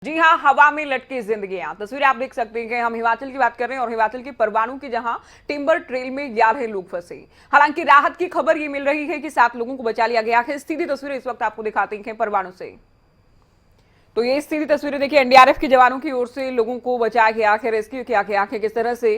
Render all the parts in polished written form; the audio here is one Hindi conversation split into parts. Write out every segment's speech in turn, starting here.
जी हाँ, हवा में लटकी जिंदगियां। तस्वीरें आप देख सकते हैं कि हम हिमाचल की बात कर रहे हैं और हिमाचल के परवाणू की जहां टिम्बर ट्रेल में 11 लोग फंसे। हालांकि राहत की खबर ये मिल रही है कि 7 लोगों को बचा लिया गया है। सीधी तस्वीरें इस वक्त आपको दिखाती हैं परवाणू से। तो ये सीधी तस्वीरें देखिए, एनडीआरएफ के जवानों की ओर से लोगों को बचाया गया है, रेस्क्यू किया गया है, किस तरह से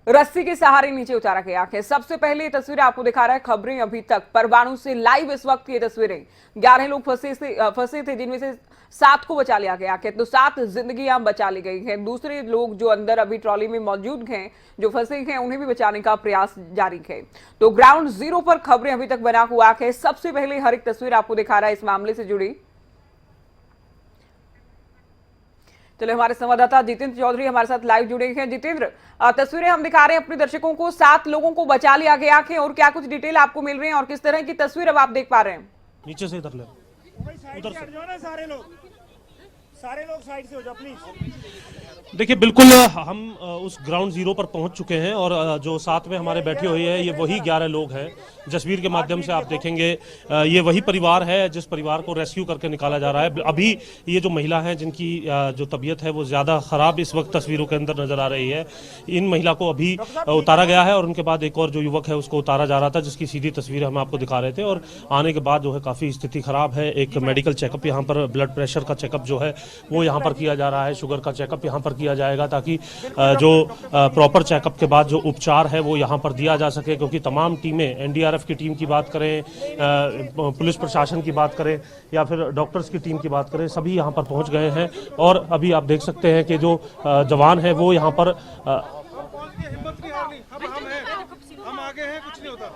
रस्सी के सहारे नीचे उतारा गया है। सबसे पहले ये तस्वीरें आपको दिखा रहा है खबरें अभी तक परवाणू से लाइव इस वक्त ये तस्वीरें। 11 लोग फंसे थे जिनमें से 7 को बचा लिया गया है, तो 7 जिंदगियां बचा ली गई हैं। दूसरे लोग जो अंदर अभी ट्रॉली में मौजूद हैं, जो फंसे हैं, उन्हें भी बचाने का प्रयास जारी है। तो ग्राउंड जीरो पर खबरें अभी तक बना हुआ है। सबसे पहले हर एक तस्वीर आपको दिखा रहा है इस मामले से जुड़ी। चलिए, हमारे संवाददाता जितेंद्र चौधरी हमारे साथ लाइव जुड़े हैं। जितेंद्र, तस्वीरें हम दिखा रहे हैं अपने दर्शकों को, 7 लोगों को बचा लिया गया है और क्या कुछ डिटेल आपको मिल रही है और किस तरह की तस्वीर अब आप देख पा रहे हैं? नीचे से इधर ले, उधर से हट जाओ ना, सारे लोग साइड से हो जाओ प्लीज। देखिए बिल्कुल हम उस ग्राउंड जीरो पर पहुंच चुके हैं और जो साथ में हमारे बैठे हुए हैं ये वही 11 लोग हैं। जसवीर के माध्यम से आप देखेंगे ये वही परिवार है जिस परिवार को रेस्क्यू करके निकाला जा रहा है। अभी ये जो महिला है जिनकी जो तबीयत है वो ज़्यादा ख़राब इस वक्त तस्वीरों के अंदर नज़र आ रही है, इन महिला को अभी उतारा गया है और उनके बाद एक और जो युवक है उसको उतारा जा रहा था, जिसकी सीधी तस्वीर हम आपको दिखा रहे थे। और आने के बाद जो है काफ़ी स्थिति ख़राब है। एक मेडिकल चेकअप यहाँ पर, ब्लड प्रेशर का चेकअप जो है वो यहाँ पर किया जा रहा है, शुगर का चेकअप यहाँ पर किया जाएगा ताकि जो प्रॉपर चेकअप के बाद जो उपचार है वो यहाँ पर दिया जा सके। क्योंकि तमाम टीमें, एनडीआरएफ की टीम की बात करें, पुलिस प्रशासन की बात करें या फिर डॉक्टर्स की टीम की बात करें, सभी यहाँ पर पहुँच गए हैं। और अभी आप देख सकते हैं कि जो जवान है वो यहाँ पर हिम्मत नहीं हारनी, हम हैं, हम आगे हैं, कुछ नहीं होता।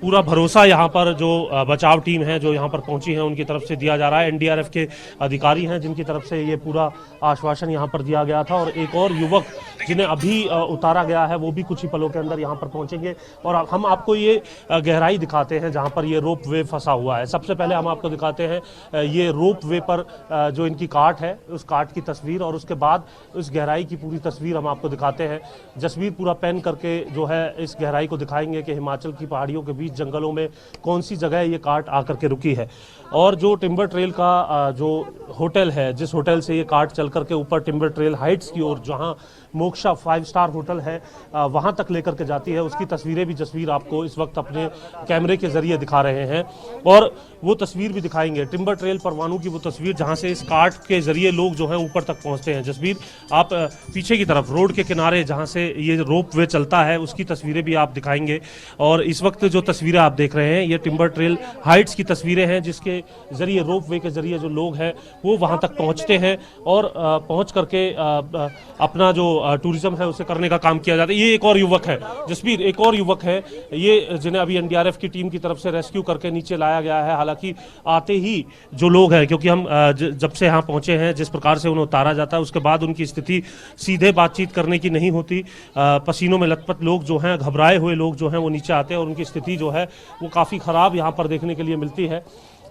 पूरा भरोसा यहाँ पर जो बचाव टीम है जो यहाँ पर पहुंची है उनकी तरफ से दिया जा रहा है। एनडीआरएफ के अधिकारी हैं जिनकी तरफ से ये पूरा आश्वासन यहाँ पर दिया गया था। और एक और युवक जिन्हें अभी उतारा गया है वो भी कुछ ही पलों के अंदर यहाँ पर पहुंचेंगे और हम आपको ये गहराई दिखाते हैं जहाँ पर ये रोप वे फंसा हुआ है। सबसे पहले हम आपको दिखाते हैं ये रोप वे पर जो इनकी काट है उस काट की तस्वीर, और उसके बाद उस गहराई की पूरी तस्वीर हम आपको दिखाते हैं। जसवीर पूरा पेन करके जो है इस गहराई को दिखाएंगे कि हिमाचल की पहाड़ियों के बीच जंगलों में कौन सी जगह ये काट आकर के रुकी है। और जो टिम्बर ट्रेल का जो होटल है, जिस होटल से ये काट चल करके ऊपर टिम्बर ट्रेल हाइट्स की ओर, जहां मोक्षा 5 स्टार होटल है, वहां तक लेकर के जाती है, उसकी तस्वीरें भी जसवीर आपको इस वक्त अपने कैमरे के जरिए दिखा रहे हैं। और वो तस्वीर भी दिखाएंगे टिम्बर ट्रेल परवाणू की, वो तस्वीर जहां से इस काट के जरिए लोग जो है ऊपर तक पहुंचते हैं। जसवीर, आप पीछे की तरफ रोड के किनारे जहां से ये रोप वे चलता है उसकी तस्वीरें भी आप दिखाएंगे। और इस वक्त जो तस्वीरें आप देख रहे हैं ये टिम्बर ट्रेल हाइट्स की तस्वीरें हैं, जिसके जरिए, रोप वे के जरिए जो लोग हैं वो वहां तक पहुंचते हैं और पहुंच करके अपना जो टूरिज्म है उसे करने का काम किया जाता है। ये एक और युवक है जसवीर, एक और युवक है ये जिन्हें अभी एनडीआरएफ की टीम की तरफ से रेस्क्यू करके नीचे लाया गया है। हालांकि आते ही जो लोग हैं, क्योंकि हम जब से यहाँ पहुंचे हैं जिस प्रकार से उन्हें उतारा जाता है उसके बाद उनकी स्थिति सीधे बातचीत करने की नहीं होती। पसीनों में लथपथ लोग जो हैं, घबराए हुए लोग जो हैं वो नीचे आते हैं और उनकी स्थिति जो है वो काफ़ी ख़राब यहाँ पर देखने के लिए मिलती है।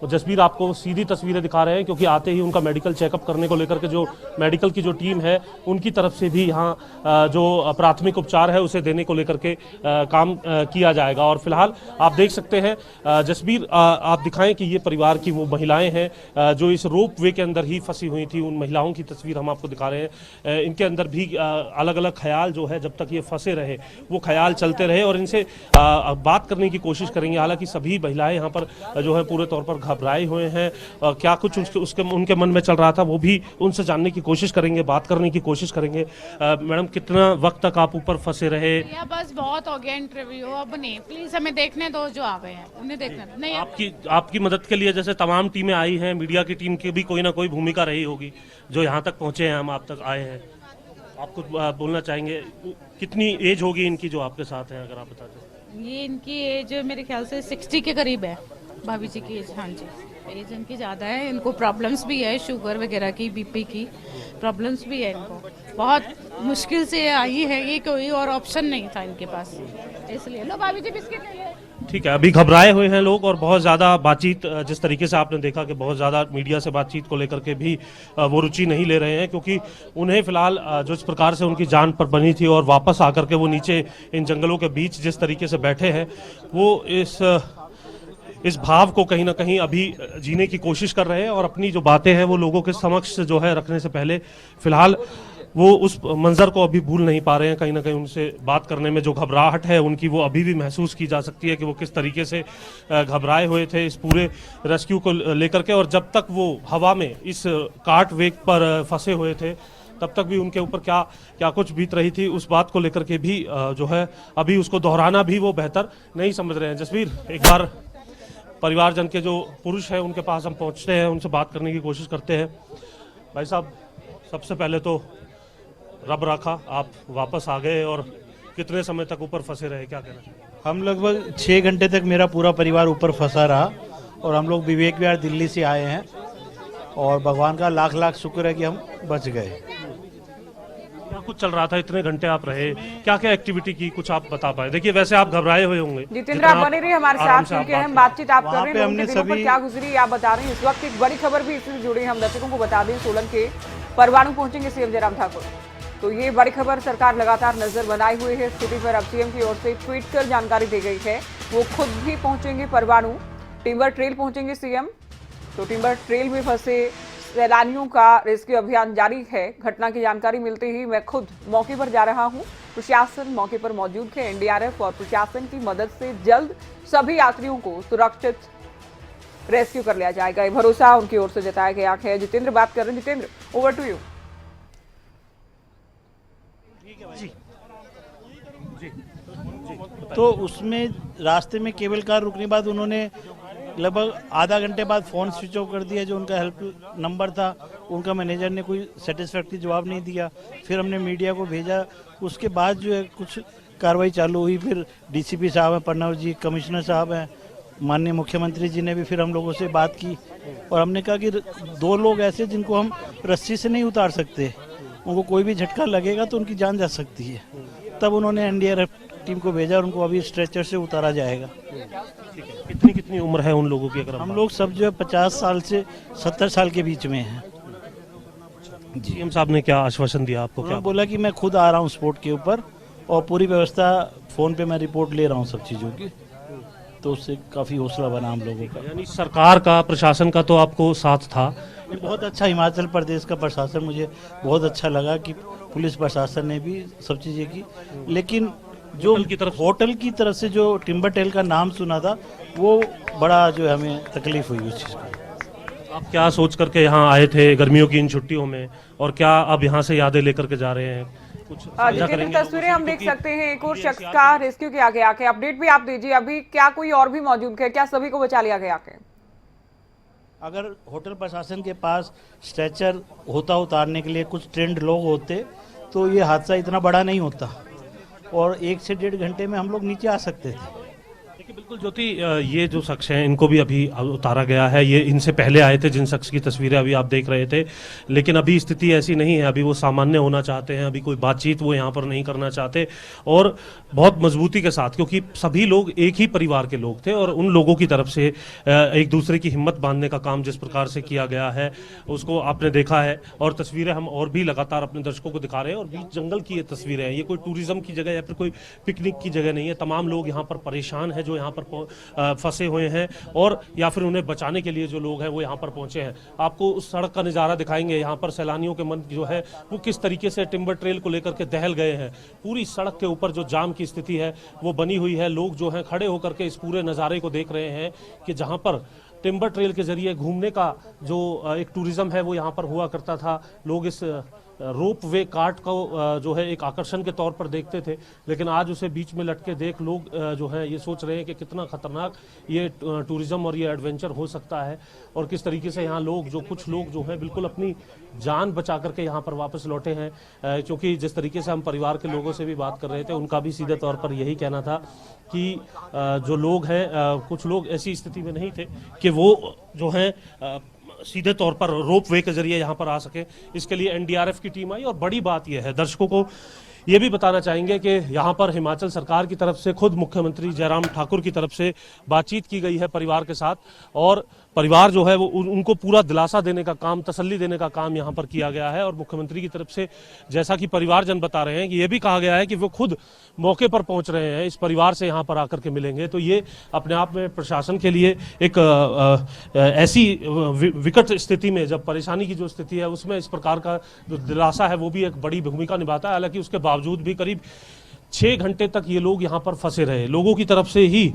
जसवीर आपको सीधी तस्वीरें दिखा रहे हैं क्योंकि आते ही उनका मेडिकल चेकअप करने को लेकर के जो मेडिकल की जो टीम है उनकी तरफ से भी यहाँ जो प्राथमिक उपचार है उसे देने को लेकर के काम किया जाएगा। और फिलहाल आप देख सकते हैं जसवीर, आप दिखाएं कि ये परिवार की वो महिलाएं हैं जो इस रोप वे के अंदर ही फंसी हुई थी। उन महिलाओं की तस्वीर हम आपको दिखा रहे हैं। इनके अंदर भी अलग अलग ख्याल जो है, जब तक ये फंसे रहे वो ख्याल चलते रहे और इनसे बात करने की कोशिश करेंगे। हालांकि सभी महिलाएं यहाँ पर जो है पूरे तौर पर घबराए हुए हैं, क्या कुछ उसके उनके मन में चल रहा था वो भी उनसे जानने की कोशिश करेंगे, बात करने की कोशिश करेंगे। मैडम, कितना वक्त तक आप ऊपर फंसे रहे? बस बहुत हो गया इंटरव्यू, अब नहीं, प्लीज हमें देखने दो, जो आ गए हैं उन्हें देखने दो। नहीं, आपकी मदद के लिए जैसे तमाम टीमें आई हैं, मीडिया की टीम की भी कोई ना कोई भूमिका रही होगी जो यहाँ तक पहुँचे हैं, हम आप तक आए हैं। आप कुछ बोलना चाहेंगे? कितनी एज होगी इनकी जो आपके साथ है, अगर आप बता दें? ये इनकी एज मेरे ख्याल से 60 के करीब है, भाभी जी की एज। हाँ जी, एज इनकी ज़्यादा है। इनको प्रॉब्लम्स भी है, शुगर वगैरह की, बीपी की प्रॉब्लम्स भी है इनको। बहुत मुश्किल से आई है, ये कोई और ऑप्शन नहीं था इनके पास, इसलिए। लो भाभी जी, बिस्किट ले लो। ठीक है, अभी घबराए हुए हैं लोग और बहुत ज़्यादा बातचीत, जिस तरीके से आपने देखा कि बहुत ज़्यादा मीडिया से बातचीत को लेकर के भी वो रुचि नहीं ले रहे हैं, क्योंकि उन्हें फ़िलहाल जो इस प्रकार से उनकी जान पर बनी थी और वापस आकर के वो नीचे इन जंगलों के बीच जिस तरीके से बैठे हैं, वो इस इस भाव को कहीं ना कहीं अभी जीने की कोशिश कर रहे हैं और अपनी जो बातें हैं वो लोगों के समक्ष जो है रखने से पहले फिलहाल वो उस मंजर को अभी भूल नहीं पा रहे हैं। कहीं ना कहीं उनसे बात करने में जो घबराहट है उनकी वो अभी भी महसूस की जा सकती है कि वो किस तरीके से घबराए हुए थे इस पूरे रेस्क्यू को लेकर के। और जब तक वो हवा में इस काट वेग पर फंसे हुए थे तब तक भी उनके ऊपर क्या क्या कुछ बीत रही थी उस बात को लेकर के भी जो है अभी उसको दोहराना भी वो बेहतर नहीं समझ रहे हैं। जसवीर, एक बार परिवारजन के जो पुरुष हैं उनके पास हम पहुंचते हैं, उनसे बात करने की कोशिश करते हैं। भाई साहब, सबसे पहले तो रब रखा आप वापस आ गए और कितने समय तक ऊपर फंसे रहे, क्या कहना चाहिए? हम लगभग 6 घंटे तक मेरा पूरा परिवार ऊपर फंसा रहा और हम लोग विवेक विहार दिल्ली से आए हैं और भगवान का लाख लाख शुक्र है कि हम बच गए। क्या कुछ चल रहा था, इतने घंटे आप रहे, क्या क्या एक्टिविटी की, कुछ आप बता पाए? देखिए वैसे आप घबराए हुए होंगे। जितेंद्र, आप बने रहिए हमारे आराम साथ से आप क्योंकि हम बात बातचीत आप कर वहाँ रहे पे हैं। हमने उनके दिनों पर सभी- क्या गुजरी आप बता रहे हैं। इस वक्त एक बड़ी खबर भी इससे जुड़ी है, हम दर्शकों को बता दें। सोलन के परवाणु पहुंचेंगे सीएम जयराम ठाकुर। तो ये बड़ी खबर, सरकार लगातार नजर बनाए हुए है स्थिति पर। अब सीएम की ओर से ट्वीट कर जानकारी दी गई है, वो खुद भी पहुंचेंगे परवाणु। टिम्बर ट्रेल पहुंचेंगे सीएम। तो टिम्बर ट्रेल में फंसे सैलानियों का रेस्क्यू अभियान जारी है। घटना की जानकारी मिलते ही मैं खुद मौके पर जा रहा हूं। प्रशासन मौके पर मौजूद है। एनडीआरएफ और प्रशासन की मदद से जल्द सभी यात्रियों को सुरक्षित रेस्क्यू कर लिया जाएगा, ये भरोसा उनकी ओर से जताया गया है। जितेंद्र बात कर रहे हैं। Jitendra, over to you. तो उसमें रास्ते में केबल कार रुकने के बाद उन्होंने लगभग आधा घंटे बाद फ़ोन स्विच ऑफ कर दिया। जो उनका हेल्प नंबर था उनका मैनेजर ने कोई सेटिस्फैक्ट्री जवाब नहीं दिया। फिर हमने मीडिया को भेजा, उसके बाद जो है कुछ कार्रवाई चालू हुई। फिर डीसीपी साहब हैं, प्रणव जी, कमिश्नर साहब हैं, माननीय मुख्यमंत्री जी ने भी फिर हम लोगों से बात की और हमने कहा कि 2 लोग ऐसे जिनको हम रस्सी से नहीं उतार सकते, उनको कोई भी झटका लगेगा तो उनकी जान जा सकती है। तब उन्होंने एनडीआरएफ टीम को भेजा और उनको अभी स्ट्रेचर से उतारा जाएगा। कितनी कितनी उम्र है उन लोगों की? अगर हम लोग सब जो है 50 साल से 70 साल के बीच में हैं। सीएम साहब ने क्या आश्वासन दिया आपको? क्या उन्होंने बोला कि मैं खुद आ रहा हूँ स्पॉट के ऊपर और पूरी व्यवस्था फ़ोन पे मैं रिपोर्ट ले रहा हूँ सब चीज़ों की। तो उससे काफ़ी हौसला बना हम लोगों का। यानी सरकार का, प्रशासन का तो आपको साथ था? ये बहुत अच्छा, हिमाचल प्रदेश का प्रशासन मुझे बहुत अच्छा लगा कि पुलिस प्रशासन ने भी सब चीज़ें की। लेकिन जो होटल की तरफ से जो टिम्बर ट्रेल का नाम सुना था वो बड़ा जो है हमें तकलीफ हुई उस चीज़ को। आप क्या सोच करके यहाँ आए थे गर्मियों की इन छुट्टियों में, और क्या अब यहाँ से यादें लेकर के जा रहे हैं? कुछ साझा जितेंद्र, करेंगे? तस्वीरें हम देख सकते हैं। एक और शख्स का रेस्क्यू किया गया है। अपडेट भी आप दीजिए, अभी क्या कोई और भी मौजूद है? क्या सभी को बचा लिया गया है? अगर होटल प्रशासन के पास स्ट्रेचर होता उतारने के लिए, कुछ ट्रेंड लोग होते तो ये हादसा इतना बड़ा नहीं होता और 1 से 1.5 घंटे में हम लोग नीचे आ सकते थे। देखिए बिल्कुल ज्योति, ये जो शख्स हैं इनको भी अभी उतारा गया है। ये इनसे पहले आए थे जिन शख्स की तस्वीरें अभी आप देख रहे थे, लेकिन अभी स्थिति ऐसी नहीं है। अभी वो सामान्य होना चाहते हैं, अभी कोई बातचीत वो यहाँ पर नहीं करना चाहते और बहुत मजबूती के साथ, क्योंकि सभी लोग एक ही परिवार के लोग थे और उन लोगों की तरफ से एक दूसरे की हिम्मत बांधने का काम जिस प्रकार से किया गया है उसको आपने देखा है। और तस्वीरें हम और भी लगातार अपने दर्शकों को दिखा रहे हैं और बीच जंगल की ये तस्वीरें हैं। ये कोई टूरिज्म की जगह या फिर कोई पिकनिक की जगह नहीं है। तमाम लोग यहाँ पर परेशान हैं जो यहाँ पर फंसे हुए हैं और या फिर उन्हें बचाने के लिए जो लोग हैं वो यहाँ पर पहुंचे हैं। आपको उस सड़क का नज़ारा दिखाएंगे। यहाँ पर सैलानियों के मन जो है वो किस तरीके से टिम्बर ट्रेल को लेकर के दहल गए हैं। पूरी सड़क के ऊपर जो जाम की स्थिति है वो बनी हुई है। लोग जो हैं खड़े होकर के इस पूरे नज़ारे को देख रहे हैं कि जहाँ पर टिम्बर ट्रेल के जरिए घूमने का जो एक टूरिज्म है वो यहाँ पर हुआ करता था। लोग इस रोप वे कार्ट को जो है एक आकर्षण के तौर पर देखते थे, लेकिन आज उसे बीच में लटके देख लोग जो है ये सोच रहे हैं कि कितना खतरनाक ये टूरिज्म और ये एडवेंचर हो सकता है और किस तरीके से यहाँ लोग जो कुछ लोग जो हैं बिल्कुल अपनी जान बचा करके यहाँ पर वापस लौटे हैं। क्योंकि जिस तरीके से हम परिवार के लोगों से भी बात कर रहे थे उनका भी सीधे तौर पर यही कहना था कि जो लोग हैं कुछ लोग ऐसी स्थिति में नहीं थे कि वो जो हैं सीधे तौर पर रोप वे के जरिए यहाँ पर आ सके। इसके लिए एनडीआरएफ की टीम आई और बड़ी बात यह है, दर्शकों को ये भी बताना चाहेंगे कि यहाँ पर हिमाचल सरकार की तरफ से खुद मुख्यमंत्री जयराम ठाकुर की तरफ से बातचीत की गई है परिवार के साथ और परिवार जो है वो उनको पूरा दिलासा देने का काम, तसल्ली देने का काम यहाँ पर किया गया है। और मुख्यमंत्री की तरफ से जैसा कि परिवारजन बता रहे हैं कि ये भी कहा गया है कि वो खुद मौके पर पहुंच रहे हैं, इस परिवार से यहाँ पर आकर के मिलेंगे। तो ये अपने आप में प्रशासन के लिए एक ऐसी विकट स्थिति में, जब परेशानी की जो स्थिति है उसमें इस प्रकार का जो दिलासा है वो भी एक बड़ी भूमिका निभाता है। हालांकि उसके बावजूद भी करीब 6 घंटे तक ये लोग यहाँ पर फंसे रहे। लोगों की तरफ से ही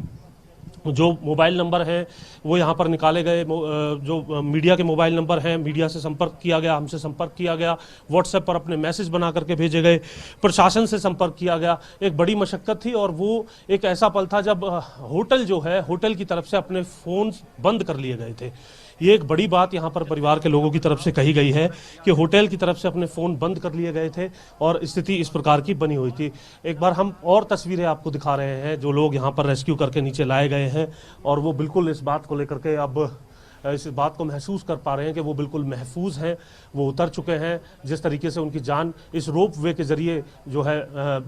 जो मोबाइल नंबर हैं वो यहाँ पर निकाले गए, जो मीडिया के मोबाइल नंबर हैं, मीडिया से संपर्क किया गया, हमसे संपर्क किया गया, व्हाट्सएप पर अपने मैसेज बना करके भेजे गए, प्रशासन से संपर्क किया गया। एक बड़ी मशक्कत थी और वो एक ऐसा पल था जब होटल जो है, होटल की तरफ से अपने फ़ोन बंद कर लिए गए थे। ये एक बड़ी बात यहाँ पर परिवार के लोगों की तरफ से कही गई है कि होटल की तरफ से अपने फ़ोन बंद कर लिए गए थे और स्थिति इस प्रकार की बनी हुई थी। एक बार हम और तस्वीरें आपको दिखा रहे हैं जो लोग यहाँ पर रेस्क्यू करके नीचे लाए गए हैं और वो बिल्कुल इस बात को लेकर के अब इस बात को महसूस कर पा रहे हैं कि वो बिल्कुल महफूज हैं, वो उतर चुके हैं। जिस तरीके से उनकी जान इस रोप वे के जरिए जो है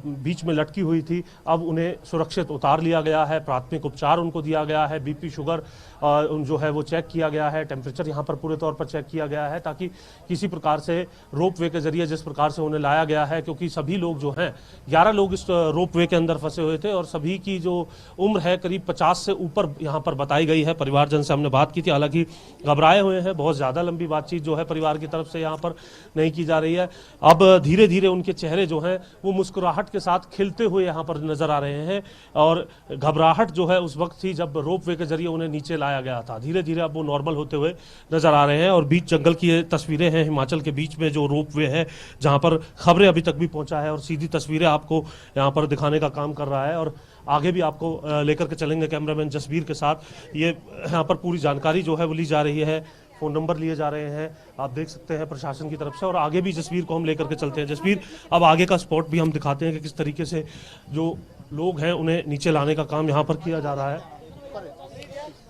बीच में लटकी हुई थी, अब उन्हें सुरक्षित उतार लिया गया है, प्राथमिक उपचार उनको दिया गया है, बीपी शुगर जो है वो चेक किया गया है, टेम्परेचर यहाँ पर पूरे तौर पर चेक किया गया है ताकि किसी प्रकार से रोप वे के जरिए जिस प्रकार से उन्हें लाया गया है, क्योंकि सभी लोग जो हैं 11 लोग इस रोप वे के अंदर फंसे हुए थे और सभी की जो उम्र है करीब 50 से ऊपर यहाँ पर बताई गई है। परिवारजन से हमने बात की थी, हालांकि घबराए हुए हैं, बहुत ज़्यादा लंबी बातचीत जो है परिवार की तरफ से यहाँ पर नहीं की जा रही है। अब धीरे धीरे उनके चेहरे जो हैं वो मुस्कुराहट के साथ खिलते हुए यहाँ पर नजर आ रहे हैं और घबराहट जो है उस वक्त थी जब रोप वे के जरिए उन्हें नीचे लाया गया था। धीरे धीरे अब वो नॉर्मल होते हुए नजर आ रहे हैं और बीच जंगल की ये तस्वीरें हैं, हिमाचल के बीच में जो रोप वे है जहाँ पर खबरें अभी तक भी पहुँचा है और सीधी तस्वीरें आपको यहाँ पर दिखाने का काम कर रहा है। और आगे भी आपको लेकर के चलेंगे कैमरामैन जसबीर के साथ। ये यहाँ पर पूरी जानकारी जो है वो ली जा रही है, फ़ोन नंबर लिए जा रहे हैं, आप देख सकते हैं प्रशासन की तरफ से। और आगे भी जसबीर को हम लेकर के चलते हैं। जसबीर, अब आगे का स्पॉट भी हम दिखाते हैं कि किस तरीके से जो लोग हैं उन्हें नीचे लाने का काम यहाँ पर किया जा रहा है।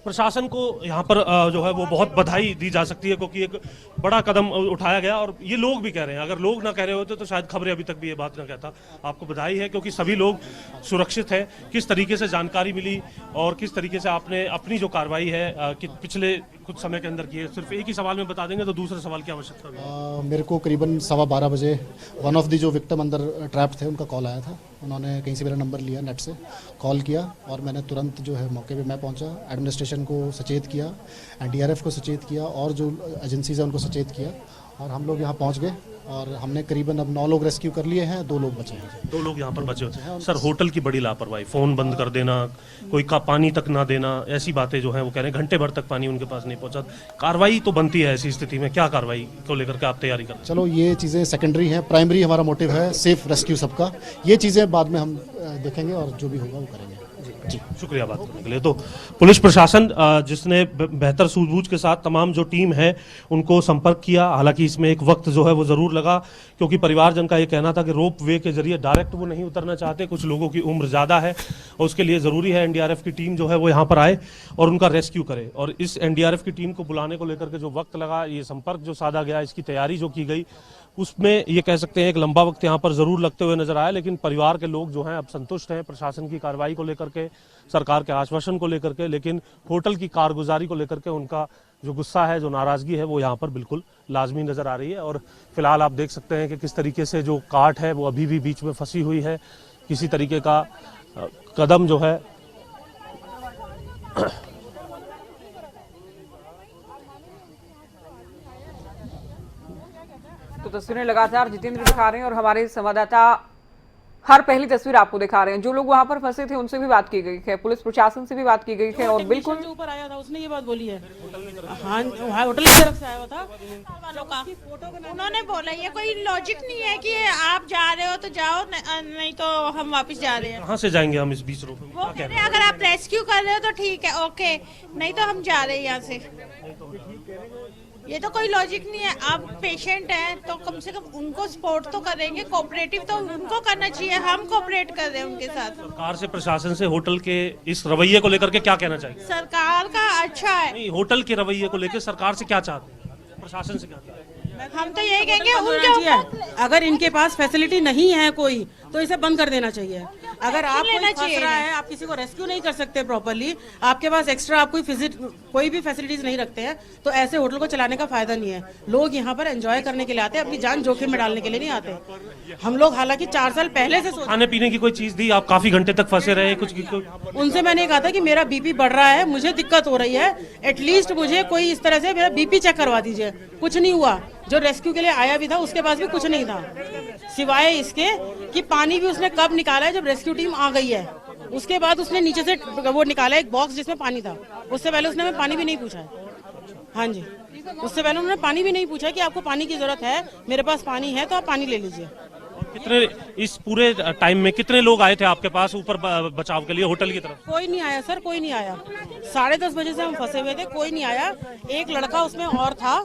प्रशासन को यहाँ पर जो है वो बहुत बधाई दी जा सकती है क्योंकि एक बड़ा कदम उठाया गया और ये लोग भी कह रहे हैं। अगर लोग ना कह रहे होते तो शायद खबरें अभी तक भी ये बात ना कहता। आपको बधाई है क्योंकि सभी लोग सुरक्षित हैं। किस तरीके से जानकारी मिली और किस तरीके से आपने अपनी जो कार्रवाई है कि पिछले कुछ समय के अंदर की है, सिर्फ एक ही सवाल में बता देंगे तो दूसरे सवाल की आवश्यकता होगी। मेरे को करीबन 12:15 बजे वन ऑफ दी जो विक्टिम अंदर ट्रैप्ड थे उनका कॉल आया था। उन्होंने कहीं से मेरा नंबर लिया, नेट से कॉल किया और मैंने तुरंत जो है मौके पे मैं पहुंचा, एडमिनिस्ट्रेशन को सचेत किया, एनडीआरएफ को सचेत किया और जो एजेंसीज हैं उनको सचेत किया और हम लोग यहाँ पहुँच गए और हमने करीबन अब 9 लोग रेस्क्यू कर लिए हैं, 2 लोग बचे हैं। 2 लोग यहाँ पर बचे होते हैं। सर, होटल की बड़ी लापरवाही, फ़ोन बंद कर देना, कोई का पानी तक ना देना, ऐसी बातें जो हैं वो कह रहे हैं घंटे भर तक पानी उनके पास नहीं पहुँचा। कार्रवाई तो बनती है ऐसी स्थिति में, क्या कार्रवाई को लेकर के आप तैयारी कर? चलो ये चीज़ें सेकेंडरी हैं, प्राइमरी हमारा मोटिव है सेफ रेस्क्यू सबका। ये चीज़ें बाद में हम देखेंगे और जो भी होगा वो करेंगे। जी, शुक्रिया बात करने के लिए। तो पुलिस प्रशासन जिसने बेहतर सूझबूझ के साथ तमाम जो टीम है उनको संपर्क किया। हालांकि इसमें एक वक्त जो है वो ज़रूर लगा क्योंकि परिवारजन का ये कहना था कि रोप वे के जरिए डायरेक्ट वो नहीं उतरना चाहते, कुछ लोगों की उम्र ज़्यादा है और उसके लिए ज़रूरी है एनडीआरएफ की टीम जो है वो यहाँ पर आए और उनका रेस्क्यू करे। और इस एनडीआरएफ की टीम को बुलाने को लेकर के जो वक्त लगा, ये संपर्क जो साधा गया, इसकी तैयारी जो की गई, उसमें ये कह सकते हैं एक लंबा वक्त यहाँ पर ज़रूर लगते हुए नजर आया। लेकिन परिवार के लोग जो हैं अब संतुष्ट हैं प्रशासन की कार्रवाई को लेकर के, सरकार के आश्वासन को लेकर के, लेकिन होटल की कारगुजारी को लेकर के उनका जो गुस्सा है, जो नाराज़गी है वो यहाँ पर बिल्कुल लाजमी नज़र आ रही है। और फिलहाल आप देख सकते हैं कि किस तरीके से जो काट है वो अभी भी बीच में फंसी हुई है। किसी तरीके का कदम जो है तो तस्वीरें लगातार जितेंद्र दिखा रहे हैं और हमारे संवाददाता हर पहली तस्वीर आपको दिखा रहे हैं। जो लोग वहां पर फंसे थे उनसे भी बात की गई है, पुलिस प्रशासन से भी बात की गई है और बिल्कुल जो ऊपर आया था उसने ये बात बोली है। हाँ, होटल की तरफ से आया हुआ था। उन्होंने बोला ये कोई लॉजिक नहीं है कि आप जा रहे हो तो जाओ, नहीं तो हम वापस जा रहे हैं। कहाँ से जाएंगे हम इस बीच रोप में? वो कह रहे हैं अगर आप रेस्क्यू कर रहे हो तो ठीक है, ओके, नहीं तो हम जा रहे हैं यहाँ से। ये तो कोई लॉजिक नहीं है। आप पेशेंट हैं तो कम से कम उनको सपोर्ट तो करेंगे, कोऑपरेटिव तो उनको करना चाहिए। हम कोऑपरेट कर रहे हैं उनके साथ। सरकार से, प्रशासन से होटल के इस रवैये को लेकर के क्या कहना चाहिए? सरकार का अच्छा है। नहीं, होटल के रवैये को लेकर सरकार से क्या चाहते हैं, प्रशासन से क्या चाहते हैं? हम तो यही कहेंगे उनके ऊपर अगर इनके पास फैसिलिटी नहीं है कोई तो इसे बंद कर देना चाहिए। अगर आप लेना कोई फंस चाहिए रहा इन्हें। है, आप किसी को रेस्क्यू नहीं कर सकते प्रॉपरली, आपके पास एक्स्ट्रा आप कोई भी फैसिलिटीज नहीं रखते हैं, तो ऐसे होटल को चलाने का फायदा नहीं है। लोग यहाँ पर एंजॉय करने के लिए आते हैं, अपनी जान जोखिम में डालने के लिए नहीं आते। हम लोग हालांकि 4 साल पहले से खाने पीने की कोई चीज दी? आप काफी घंटे तक फंसे रहे कुछ उनसे मैंने कहा था कि मेरा बीपी बढ़ रहा है, मुझे दिक्कत हो रही है, एटलीस्ट मुझे कोई इस तरह से मेरा बीपी चेक करवा दीजिए। कुछ नहीं हुआ। जो रेस्क्यू के लिए आया भी था उसके पास भी कुछ नहीं था, सिवाय इसके कि पानी भी उसने कब निकाला है जब रेस्क्यू टीम आ गई है। उसके बाद उसने नीचे से वो निकाला एक बॉक्स जिसमें पानी था, उससे पहले उसने हमें पानी भी नहीं पूछा है। हाँ जी, उससे पहले उन्होंने पानी भी नहीं पूछा कि आपको पानी की जरूरत है, मेरे पास पानी है तो आप पानी ले लीजिए। कितने इस पूरे टाइम में कितने लोग आए थे आपके पास ऊपर बचाव के लिए होटल की तरफ? कोई नहीं आया सर, कोई नहीं आया। 10:30 बजे से हम फंसे हुए थे, कोई नहीं आया। एक लड़का उसमें और था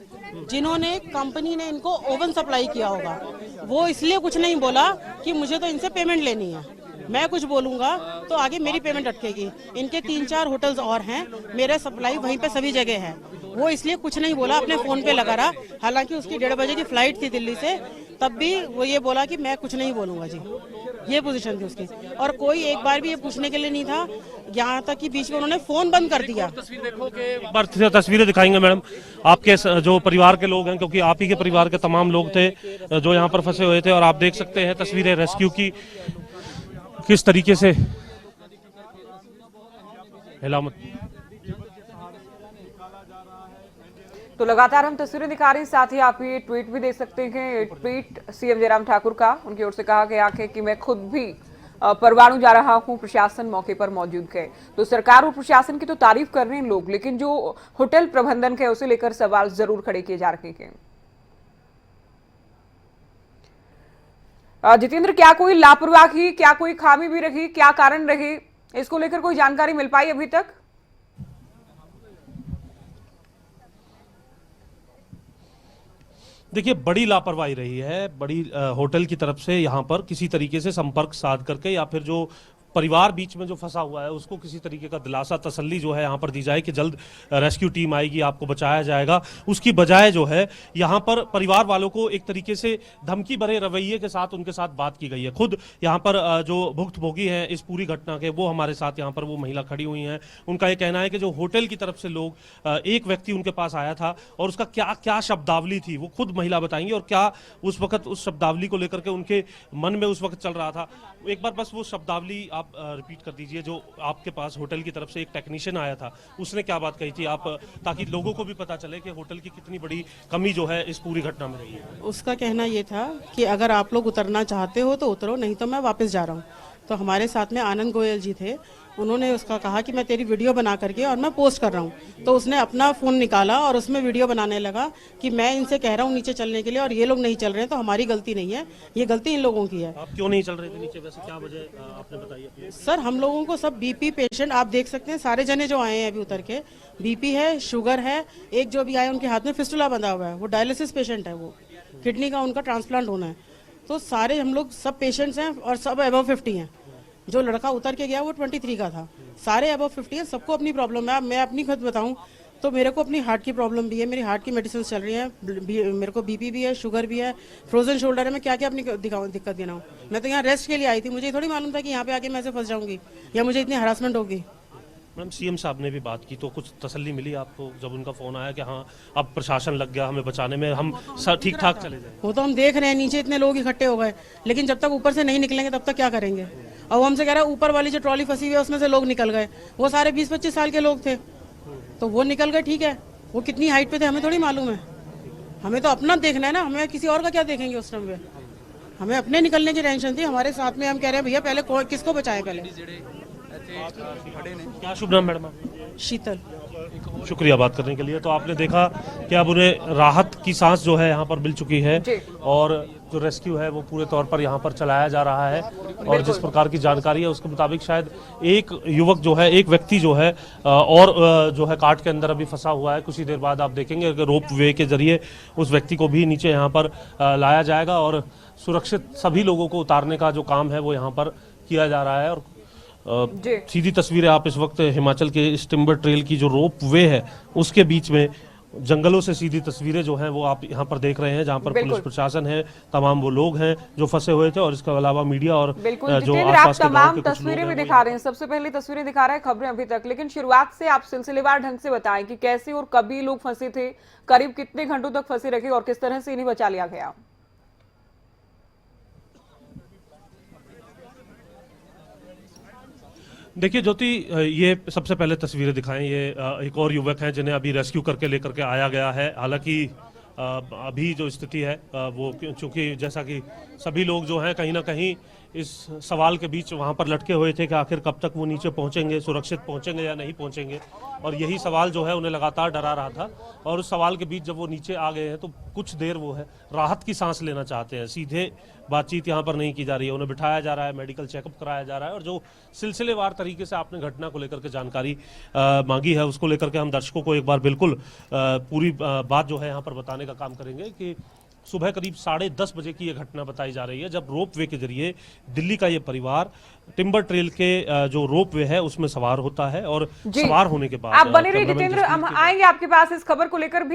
जिन्होंने कंपनी ने इनको ओवन सप्लाई किया होगा, वो इसलिए कुछ नहीं बोला कि मुझे तो इनसे पेमेंट लेनी है, मैं कुछ बोलूंगा तो आगे मेरी पेमेंट अटकेगी। इनके 3-4 होटल्स और हैं, मेरा सप्लाई वहीं पे सभी जगह है। वो इसलिए कुछ नहीं बोला, अपने फोन पे लगा रहा। हालांकि उसकी 1:30 बजे की फ्लाइट थी दिल्ली से, तब भी वो ये बोला कि मैं कुछ नहीं बोलूंगा जी। ये पोजीशन थी उसकी। और कोई एक बार भी ये पूछने के लिए नहीं था, यहाँ तक कि बीच में उन्होंने फोन बंद कर दिया। एक बार तस्वीरें दिखाएंगे मैडम आपके जो परिवार के लोग हैं, क्योंकि आप ही के परिवार के तमाम लोग थे जो यहाँ पर फंसे हुए थे, और आप देख सकते हैं तस्वीरें रेस्क्यू की किस तरीके से हिलामत। तो लगातार हम तस्वीरें दिखा रहे हैं, साथ ही आप ये ट्वीट भी देख सकते हैं। ये ट्वीट सीएम जयराम ठाकुर का, उनकी ओर से कहा गया है कि मैं खुद भी परवाणु जा रहा हूं, प्रशासन मौके पर मौजूद है। तो सरकार और प्रशासन की तो तारीफ कर रहे हैं लोग, लेकिन जो होटल प्रबंधन है उसे लेकर सवाल जरूर खड़े किए जा रहे हैं। जितेंद्र, क्या कोई लापरवाही, क्या कोई खामी भी रही, क्या कारण रही, इसको लेकर कोई जानकारी मिल पाई अभी तक? देखिए, बड़ी लापरवाही रही है, बड़ी होटल की तरफ से यहाँ पर किसी तरीके से संपर्क साध करके, या फिर जो परिवार बीच में जो फंसा हुआ है उसको किसी तरीके का दिलासा, तसल्ली जो है यहाँ पर दी जाए कि जल्द रेस्क्यू टीम आएगी, आपको बचाया जाएगा। उसकी बजाय जो है यहाँ पर परिवार वालों को एक तरीके से धमकी भरे रवैये के साथ उनके साथ बात की गई है। खुद यहाँ पर जो भुक्तभोगी हैं इस पूरी घटना के, वो हमारे साथ यहाँ पर वो महिला खड़ी हुई हैं। उनका ये कहना है कि जो होटल की तरफ से लोग, एक व्यक्ति उनके पास आया था और उसका क्या क्या शब्दावली थी वो खुद महिला बताएंगी, और क्या उस वक्त उस शब्दावली को लेकर के उनके मन में उस वक्त चल रहा था। एक बार बस वो शब्दावली आप रिपीट कर दीजिए जो आपके पास होटल की तरफ से एक टेक्नीशियन आया था, उसने क्या बात कही थी आप, ताकि लोगों को भी पता चले कि होटल की कितनी बड़ी कमी जो है इस पूरी घटना में रही है। उसका कहना ये था कि अगर आप लोग उतरना चाहते हो तो उतरो, नहीं तो मैं वापस जा रहा हूँ। तो हमारे साथ में आनंद गोयल जी थे, उन्होंने उसका कहा कि मैं तेरी वीडियो बना करके और मैं पोस्ट कर रहा हूँ। तो उसने अपना फ़ोन निकाला और उसमें वीडियो बनाने लगा कि मैं इनसे कह रहा हूँ नीचे चलने के लिए और ये लोग नहीं चल रहे हैं, तो हमारी गलती नहीं है, ये गलती इन लोगों की है। आप क्यों नहीं चल रहे थे नीचे, वैसे क्या वजह आपने बताई अपनी? सर, हम लोगों को सब बीपी पेशेंट आप देख सकते हैं, सारे जने जो आए हैं अभी उतर के, बीपी है, शुगर है, एक जो भी आए उनके हाथ में फिस्टुला बंधा हुआ है, वो डायलिसिस पेशेंट है, वो किडनी का उनका ट्रांसप्लांट होना है। तो सारे हम लोग सब पेशेंट्स हैं और सब अबव 50 हैं। जो लड़का उतर के गया वो 23 का था, सारे अबव 50 है, सबको अपनी प्रॉब्लम है। मैं अपनी खुद बताऊं तो मेरे को अपनी हार्ट की प्रॉब्लम भी है, मेरी हार्ट की मेडिसिन चल रही है, मेरे को बीपी भी है, शुगर भी है, फ्रोजन शोल्डर है। मैं क्या क्या अपनी दिक्कत गिनाऊं? मैं तो यहाँ रेस्ट के लिए आई थी, मुझे थोड़ी मालूम था कि यहाँ पे आके मैं ऐसे फंस जाऊंगी या मुझे इतनी हरासमेंट होगी। मैडम, सीएम साहब ने भी बात की, तो कुछ तसल्ली मिली आपको जब उनका फोन आया कि हाँ अब प्रशासन लग गया हमें बचाने में, हम ठीक ठाक चले जाए? वो तो हम देख रहे हैं, नीचे इतने लोग इकट्ठे हो गए, लेकिन जब तक ऊपर से नहीं निकलेंगे तब तक क्या करेंगे? और वो हमसे कह रहा है ऊपर वाली जो ट्रॉली फंसी हुई है उसमें से लोग निकल गए, वो सारे 20-25 साल के लोग थे, तो वो निकल गए, ठीक है, वो कितनी हाइट पे थे हमें थोड़ी मालूम है। हमें तो अपना देखना है ना, हमें किसी और का क्या देखेंगे उस टाइम पे? हमें अपने निकलने की टेंशन थी। हमारे साथ में हम कह रहे हैं भैया पहले किसको बचाएं पहले। क्या शुभ नाम मैडम? शीतल। शुक्रिया बात करने के लिए। तो आपने देखा कि अब उन्हें राहत की सांस जो है यहाँ पर मिल चुकी है, और जो रेस्क्यू है वो पूरे तौर पर यहाँ पर चलाया जा रहा है। और जिस प्रकार की जानकारी है उसके मुताबिक शायद एक युवक जो है, एक व्यक्ति जो है और जो है कार्ट के अंदर अभी फंसा हुआ है। कुछ ही देर बाद आप देखेंगे कि रोप वे के जरिए उस व्यक्ति को भी नीचे यहाँ पर लाया जाएगा और सुरक्षित सभी लोगों को उतारने का जो काम है वो यहाँ पर किया जा रहा है। और सीधी तस्वीरें आप इस वक्त हिमाचल के इस टिम्बर ट्रेल की जो रोप वे है उसके बीच में जंगलों से सीधी तस्वीरें जो हैं वो आप यहाँ पर देख रहे हैं, जहाँ पर बिल्कुल। पुलिस प्रशासन है, तमाम वो लोग हैं जो फंसे हुए थे, और इसके अलावा मीडिया और बिल्कुल जो जितेंद्र, आप आसपास के गांव तमाम के कुछ लोग तस्वीरें हैं भी वो दिखा रहे हैं, सबसे पहले तस्वीरें दिखा रहे हैं खबरें अभी तक, लेकिन शुरुआत से आप सिलसिलेवार ढंग से बताएं कि कैसे और कभी लोग फंसे थे, करीब कितने घंटों तक फंसे रखे और किस तरह से इन्हें बचा लिया गया। देखिए ज्योति, ये सबसे पहले तस्वीरें दिखाएं, ये एक और युवक हैं जिन्हें अभी रेस्क्यू करके लेकर के आया गया है। हालांकि अभी जो स्थिति है वो, चूंकि जैसा कि सभी लोग जो हैं कहीं ना कहीं इस सवाल के बीच वहां पर लटके हुए थे कि आखिर कब तक वो नीचे पहुंचेंगे, सुरक्षित पहुंचेंगे या नहीं पहुंचेंगे, और यही सवाल जो है उन्हें लगातार डरा रहा था। और उस सवाल के बीच जब वो नीचे आ गए हैं तो कुछ देर वो है राहत की सांस लेना चाहते हैं। सीधे बातचीत यहाँ पर नहीं की जा रही है, उन्हें बिठाया जा रहा है, मेडिकल चेकअप कराया जा रहा है, और जो सिलसिलेवार तरीके से आपने घटना को लेकर के जानकारी मांगी है उसको लेकर के हम दर्शकों को एक बार बिल्कुल पूरी बात जो है यहाँ पर बताने का काम करेंगे कि सुबह करीब 10:30 बजे की ये घटना बताई जा रही है, जब रोपवे के जरिए दिल्ली का ये परिवार टिम्बर ट्रेल के जो रोपवे है उसमें सवार होता है, और सवार होने के बाद आप बने रहिए कैमरामैन जितेंद्र, हम आएंगे आपके पास इस खबर को लेकर भी।